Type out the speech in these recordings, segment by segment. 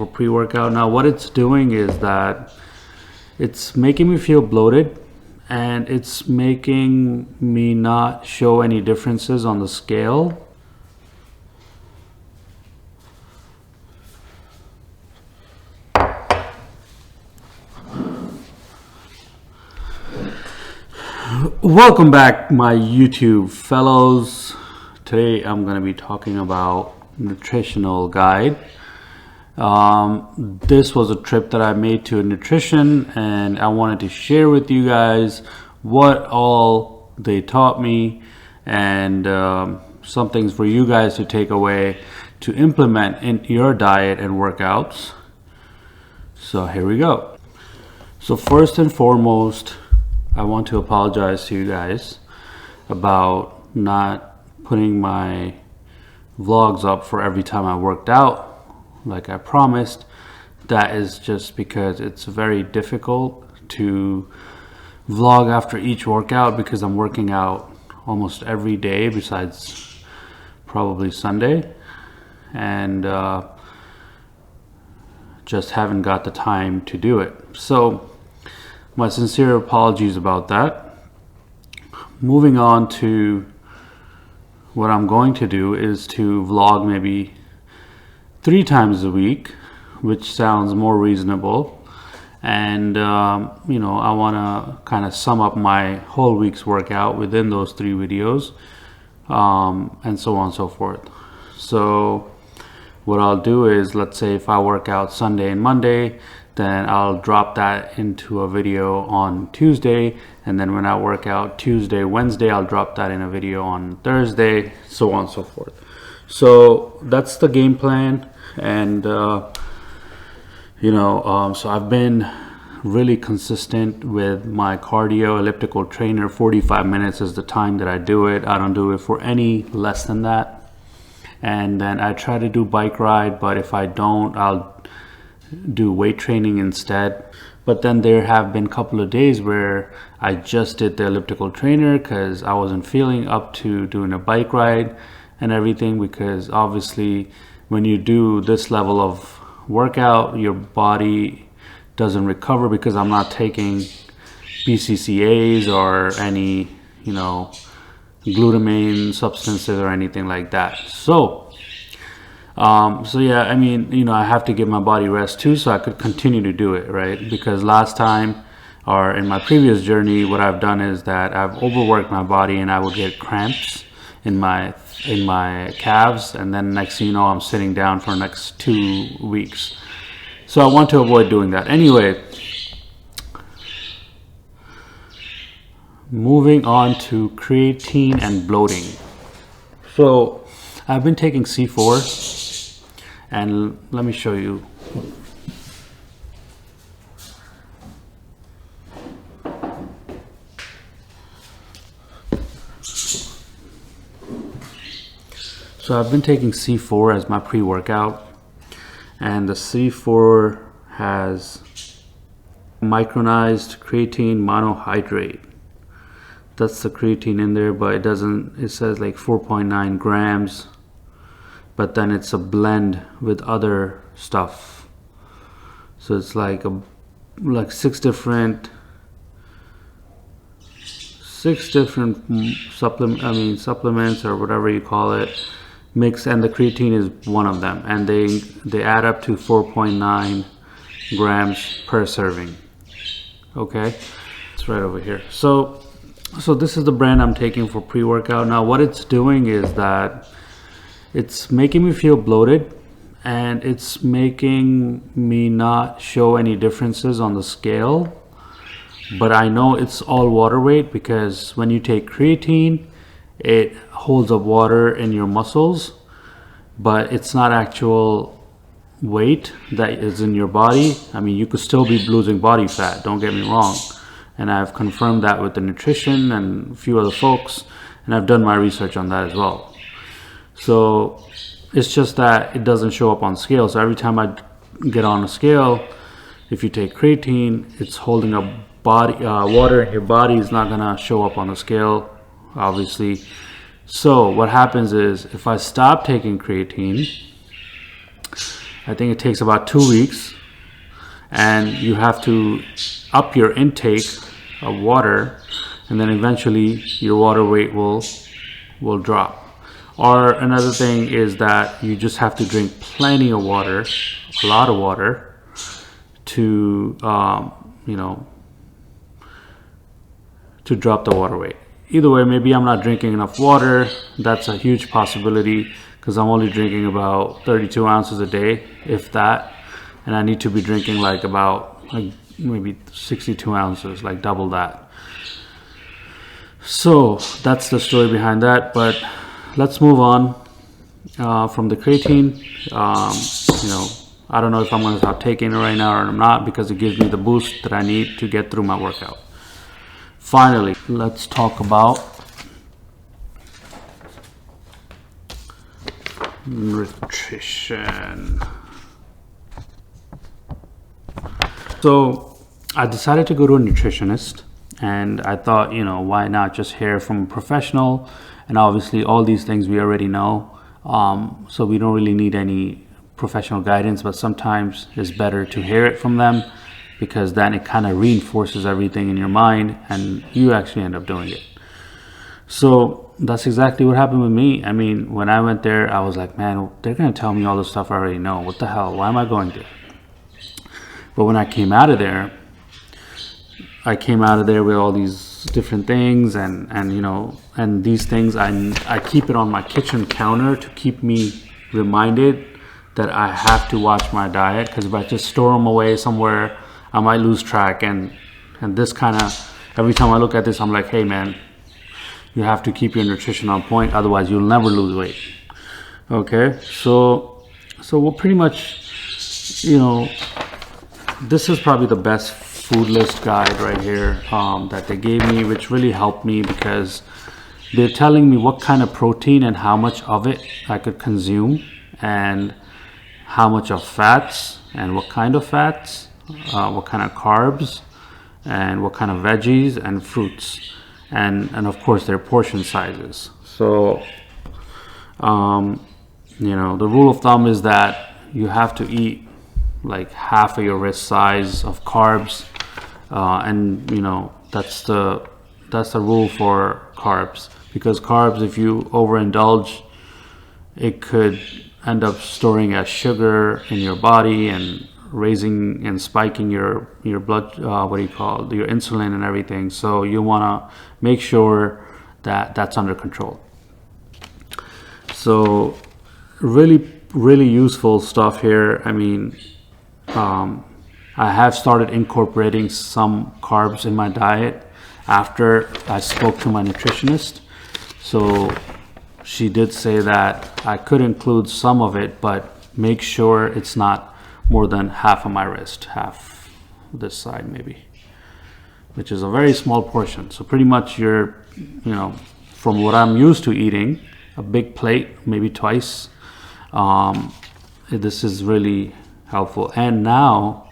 for pre-workout. Now what it's doing is that it's making me feel bloated, and it's making me not show any differences on the scale. Welcome back, my YouTube fellows. Today I'm going to be talking about nutritional guide. This was a trip that I made to a nutrition, and I wanted to share with you guys what all they taught me, and some things for you guys to take away to implement in your diet and workouts. So here we go. So first and foremost, I want to apologize to you guys about not putting my vlogs up for every time I worked out like I promised. That is just because it's very difficult to vlog after each workout, because I'm working out almost every day besides probably Sunday, and just haven't got the time to do it. So my sincere apologies about that. Moving on to what I'm going to do is to vlog maybe 3 times a week, which sounds more reasonable. And you know, I want to kind of sum up my whole week's workout within those 3 videos, and so on and so forth. So what I'll do is, let's say if I work out Sunday and Monday, then I'll drop that into a video on Tuesday, and then when I work out Tuesday, Wednesday, I'll drop that in a video on Thursday, so on and so forth. So that's the game plan. And you know, so I've been really consistent with my cardio elliptical trainer. 45 minutes is the time that I do it. I don't do it for any less than that. And then I try to do bike ride, but if I don't, I'll do weight training instead. But then there have been a couple of days where I just did the elliptical trainer because I wasn't feeling up to doing a bike ride and everything, because obviously when you do this level of workout, your body doesn't recover, because I'm not taking BCCAs or any, you know, glutamine substances or anything like that. So yeah, I mean, you know, I have to give my body rest too, so I could continue to do it, right? Because last time, or in my previous journey, what I've done is that I've overworked my body, and I would get cramps in my calves, and then next thing you know, I'm sitting down for the next 2 weeks. So I want to avoid doing that. Anyway, moving on to creatine and bloating. So I've been taking C4. And let me show you. So I've been taking C4 as my pre-workout, and the C4 has micronized creatine monohydrate. That's the creatine in there, but it says like 4.9 grams. But then it's a blend with other stuff, so it's like 6 different supplements or whatever you call it, mixed, and the creatine is one of them, and they add up to 4.9 grams per serving. Okay, it's right over here. So this is the brand I'm taking for pre-workout. Now what it's doing is that it's making me feel bloated, and it's making me not show any differences on the scale. But I know it's all water weight, because when you take creatine, it holds up water in your muscles, but it's not actual weight that is in your body. I mean, you could still be losing body fat, don't get me wrong. And I've confirmed that with the nutrition and a few other folks, and I've done my research on that as well. So it's just that it doesn't show up on scale. So every time I get on a scale, if you take creatine, it's holding up water in your body. Is not going to show up on the scale, obviously. So what happens is, if I stop taking creatine, I think it takes about 2 weeks, and you have to up your intake of water, and then eventually your water weight will drop. Or another thing is that you just have to drink plenty of water, a lot of water, to to drop the water weight. Either way, maybe I'm not drinking enough water. That's a huge possibility, because I'm only drinking about 32 ounces a day, if that, and I need to be drinking like maybe 62 ounces, like double that. So that's the story behind that. But let's move on from the creatine. I don't know if I'm going to stop taking it right now or not, because it gives me the boost that I need to get through my workout. Finally, let's talk about nutrition. So I decided to go to a nutritionist, and I thought, why not just hear from a professional? And obviously all these things we already know, so we don't really need any professional guidance, but sometimes it's better to hear it from them, because then it kind of reinforces everything in your mind and you actually end up doing it. So that's exactly what happened with me. I mean, when I went there, I was like, man, they're going to tell me all the stuff I already know. What the hell? Why am I going there? But when I came out of there, with all these different things, and these things, I keep it on my kitchen counter to keep me reminded that I have to watch my diet, because if I just store them away somewhere, I might lose track. And this kind of, every time I look at this, I'm like, hey man, you have to keep your nutrition on point, otherwise you'll never lose weight. Okay, so we'll pretty much, this is probably the best food list guide right here that they gave me, which really helped me, because they're telling me what kind of protein and how much of it I could consume, and how much of fats, and what kind of fats, what kind of carbs, and what kind of veggies and fruits, and of course their portion sizes. So the rule of thumb is that you have to eat like half of your wrist size of carbs, and that's the rule for carbs, because carbs, if you overindulge, it could end up storing as sugar in your body and raising and spiking your blood, your insulin and everything. So you want to make sure that that's under control. So really useful stuff here. I mean, I have started incorporating some carbs in my diet after I spoke to my nutritionist. So she did say that I could include some of it, but make sure it's not more than half of my wrist, half this side maybe, which is a very small portion. So pretty much you're, from what I'm used to eating, a big plate, maybe twice. This is really helpful. And now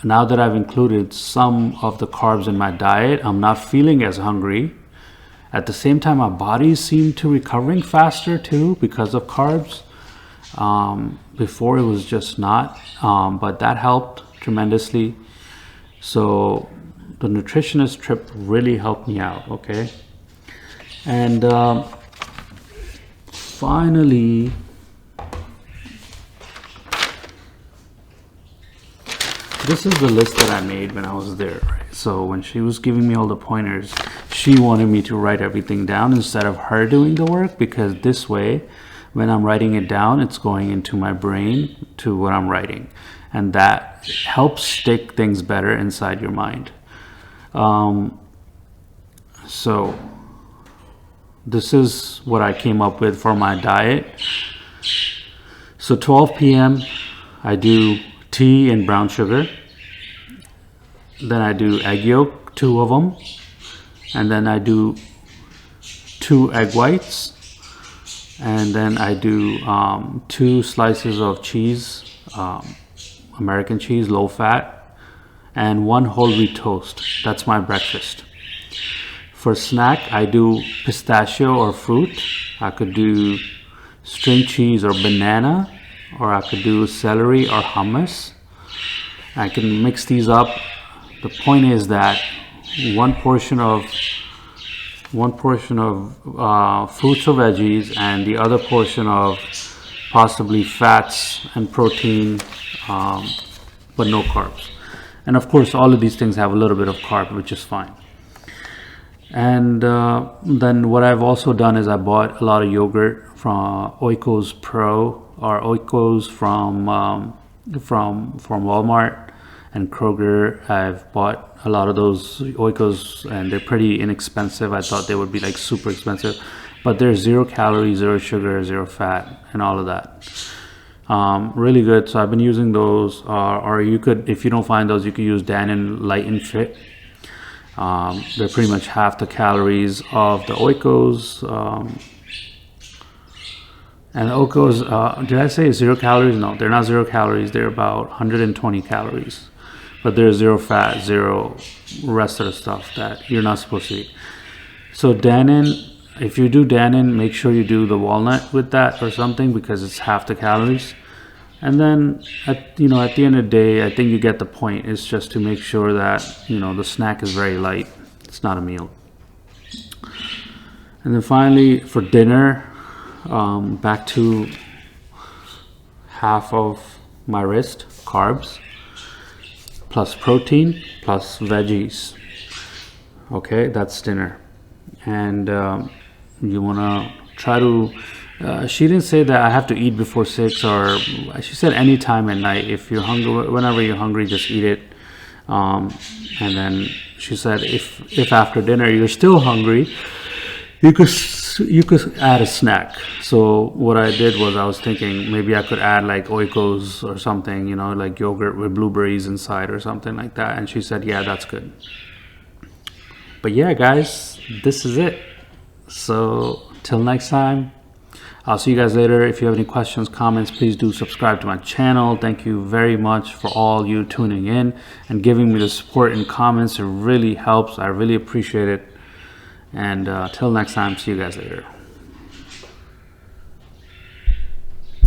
that I've included some of the carbs in my diet, I'm not feeling as hungry. At the same time, my body seemed to recovering faster too, because of carbs. Before it was just not, but that helped tremendously. So the nutritionist trip really helped me out. Okay. And finally, this is the list that I made when I was there, right? So when she was giving me all the pointers, she wanted me to write everything down instead of her doing the work, because this way, when I'm writing it down, it's going into my brain to what I'm writing, and that helps stick things better inside your mind. So this is what I came up with for my diet. So 12 p.m. I do tea and brown sugar. Then I do egg yolk, 2 of them. And then I do 2 egg whites. And then I do 2 slices of cheese, American cheese, low fat, and 1 whole wheat toast. That's my breakfast. For snack, I do pistachio or fruit. I could do string cheese or banana, or I could do celery or hummus. I can mix these up. The point is that one portion of fruits or veggies and the other portion of possibly fats and protein, but no carbs. And of course, all of these things have a little bit of carb, which is fine. And then what I've also done is I bought a lot of yogurt from Oikos Pro or Oikos from Walmart and Kroger. I've bought a lot of those Oikos and they're pretty inexpensive. I thought they would be like super expensive, but there's 0 calories, 0 sugar, 0 fat, and all of that. Really good. So I've been using those, or you could, if you don't find those, you could use Dannon Light and Fit. They're pretty much half the calories of the Oikos. And the Oikos, did I say 0 calories? No, they're not 0 calories. They're about 120 calories. But there's 0 fat, 0 rest of the stuff that you're not supposed to eat. So Dannon, if you do Dannon, make sure you do the walnut with that or something, because it's half the calories. And then, at the end of the day, I think you get the point. It's just to make sure that, the snack is very light. It's not a meal. And then finally, for dinner, back to half of my wrist, carbs, plus protein, plus veggies. Okay, that's dinner. And you want to try to... she didn't say that I have to eat before 6, or she said any time at night. If you're hungry, whenever you're hungry, just eat it. And then she said if after dinner you're still hungry, you could add a snack. So what I did was I was thinking maybe I could add like Oikos or something, like yogurt with blueberries inside or something like that. And she said, yeah, that's good. But yeah, guys, this is it. So till next time, I'll see you guys later. If you have any questions, comments, please do subscribe to my channel. Thank you very much for all you tuning in and giving me the support in comments. It really helps. I really appreciate it. And till next time, see you guys later.